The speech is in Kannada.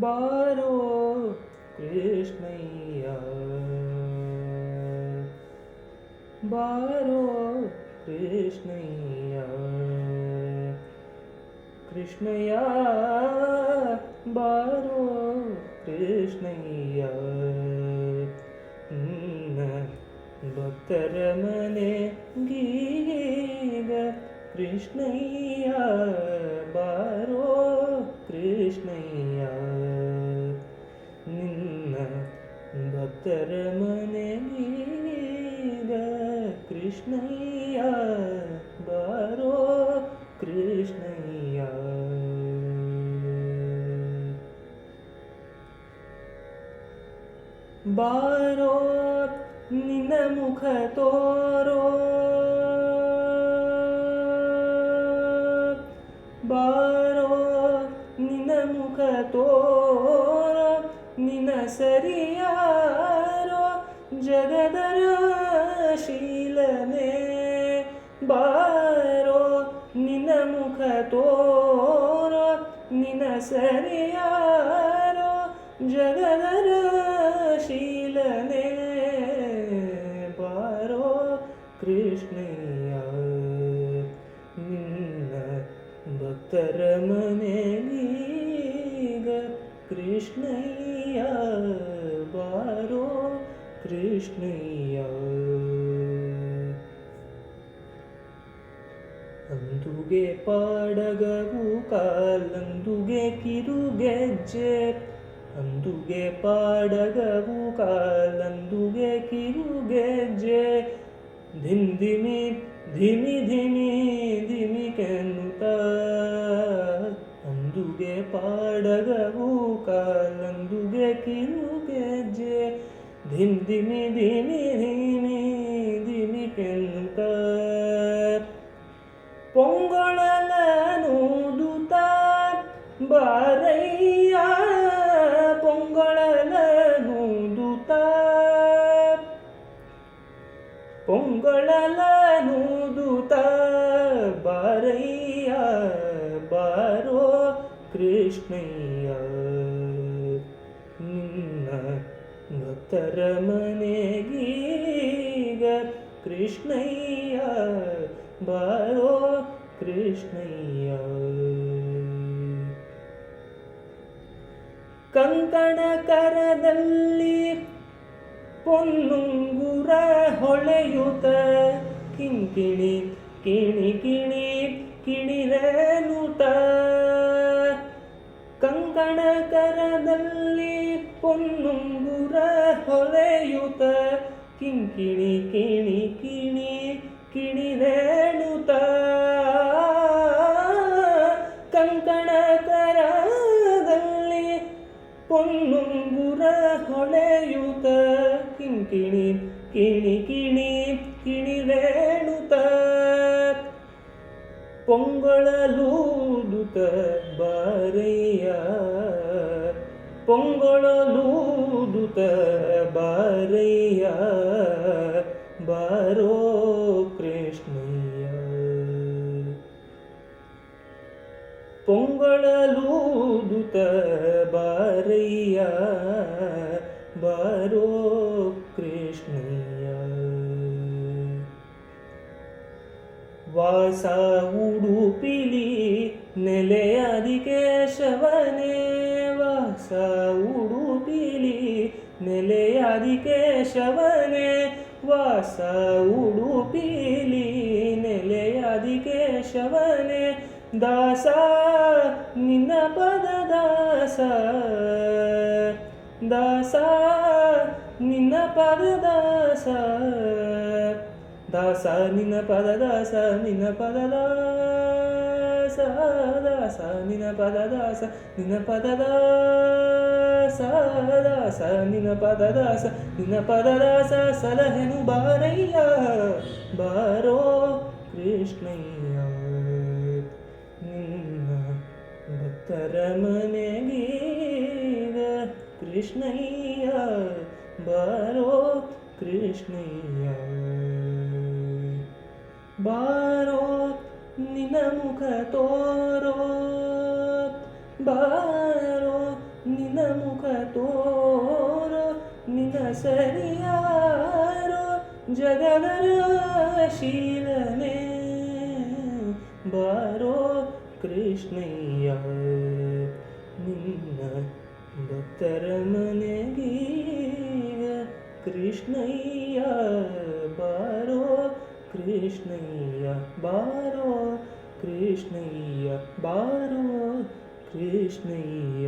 ಬಾರೋ ಕೃಷ್ಣಯ್ಯ ಬಾರೋ ಕೃಷ್ಣಯ್ಯ ಕೃಷ್ಣಯ್ಯ ಬಾರೋ ಕೃಷ್ಣಯ್ಯ ಭಕ್ತರ ಮನೆಗೀಗ ಕೃಷ್ಣಯ್ಯ ಬಾರೋ ಕೃಷ್ಣಯ್ಯ ನಿನ್ನ ಭಕ್ತರ ಮನೆಗೀಗ ಕೃಷ್ಣಯ್ಯ ಬಾರೋ ಕೃಷ್ಣಯ್ಯ ಬಾರೋ ನಿನ್ನ ಮುಖ ತೋರೋ ಬಾರೋ ನಿನ್ನ ಮುಖ ತೋರೋ ನಿನ್ನ ಸರಿಯಾರೋ ಜಗದರ ಶೀಲನೆ ಬಾರೋ ನಿನ್ನ ಮುಖ ತೋರೋ ನಿನ್ನ ಸರಿಯಾರೋ ಜಗದರ ಶೀಲನೆ ಬಾರೋ ಕೃಷ್ಣಯ್ಯ ನಿನ್ನ ಭಕ್ತರ ಮನೆಗೀಗ ಕೃಷ್ಣಯ್ಯ ಬಾರೋ ಕೃಷ್ಣಯ್ಯ ಅಂದುಗೆ ಪಾಡಗವು ಕಾಲಂದುಗೆ ಕಿರುಗೆಜ್ಜೆ ಅಂದುಗೆ ಪಾಡಗವು ಕಾಲಂದುಗೆ ಕಿರುಗೆಜ್ಜೆ ಧಿಂದಿಮಿ ಧಿಮಿ ಧಿಮಿ ಧಿಮಿ ಕೆನ್ನುತ್ತ ಅಂದುಗೆ ಪಾಡಗವು ಕಾಲಂದುಗೆ ಕಿರುಗೆಜ್ಜೆ ಧಿಂದಿಮಿ ಧಿಮಿ ಧಿಮಿ ಧಿಮಿ ಕೆನ್ನುತ್ತ ಪೊಂಗೊಳಲನೂದುತ್ತ ಬಾರಯ್ಯ ಪೊಂಗೊಳಲನೂದುತ್ತ ಪೊಂಗೊಳಲನೂದುತ್ತ ಬಾರಯ್ಯ ಬಾರೋ ಕೃಷ್ಣಯ್ಯ ನಿನ್ನ ಭಕ್ತರ ಮನೆಗೀಗ ಕೃಷ್ಣಯ್ಯ ಬಾರೋ ಕೃಷ್ಣಯ್ಯ ಕಂಕಣ ಕರದಲ್ಲಿ ಪೊನ್ನುಂಗುರ ಹೊಳೆಯುತ್ತ ಕಿಂಕಿಣಿ ಕಿಣಿ ಕಿಣಿ ಕಿಣಿರೇನುತ ಕಂಕಣ ಕರದಲ್ಲಿ ಪೊನ್ನುಂಗುರ ಹೊಳೆಯುತ್ತ ಕಿಂಕಿಣಿ ಕಿಣಿ ಕಿಣಿ ಕಿಣಿರೇನುತ ಕಂಕಣ ಕರದಲ್ಲಿ ಪೊನ್ನುಂಗುರ ಹೊಳೆಯುತ್ತ ಕಿಂಕಿಣಿ ಕಿಣಿ ಕಿಣಿ ಕಿಣಿರೇಣುತ ಪೊಂಗೊಳಲೂದುತ ಬಾರಯ್ಯ ಪೊಂಗೊಳಲೂದುತ ಬಾರಯ್ಯ ಬಾರೋ ಕೃಷ್ಣಯ್ಯ ಪೊಂಗೊಳಲೂದುತ ಬಾರಯ್ಯ ಬಾರೋ ಕೃಷ್ಣಯ್ಯ ವಾಸ ಉಡುಪಿಲಿ ನೆಲೆಯಾದಿ ಕೇಶವನೇ ವಾಸ ಉಡುಪಿಲಿ ನೆಲೆಯಾದಿ ಕೇಶವನೇ ವಾಸ ಉಡುಪಿಲಿ ನೆಲೆಯಾದಿ ಕೇಶವನೇ ದಾಸ ನಿನ್ನ ಪದ ದಾಸ ದಾಸ ನಿನ್ನ ಪದ ದಾಸ ದಾಸ ನಿನ್ನ ಪದ ದಾಸ ನಿನ್ನ ಪದ ದಾಸ ದಾಸ ನಿನ್ನ ಪದ ದಾಸ ನಿನ್ನ ಪದ ದಾಸ ದಾಸ ನಿನ್ನ ಪದ ದಾಸ ನಿನ್ನ ಪದ ದಾಸ ಸಲಹೆನು ಬಾರಯ್ಯ ಬಾರೋ ಕೃಷ್ಣಯ್ಯ ನಿನ್ನ ಭಕ್ತರ ಮನೆಗೀಗ ಕೃಷ್ಣಯ್ಯ ಬಾರೋ ಕೃಷ್ಣಯ್ಯ ಬಾರೋ ನಿನ್ನ ಮುಖ ತೋರೋ ಬಾರೋ ನಿನ್ನ ಮುಖ ತೋರೋ ನಿನ್ನ ಸರಿಯಾರೋ ಜಗದ ಶೀಲನೆ ಬಾರೋ ಕೃಷ್ಣಯ್ಯ ನಿನ್ನ ಭಕ್ತರ ಮನೆಗೀಗ ಕೃಷ್ಣಯ್ಯ ಬಾರೋ ಕೃಷ್ಣಯ್ಯ ಬಾರೋ ಕೃಷ್ಣಯ್ಯ ಬಾರೋ ಕೃಷ್ಣಯ್ಯ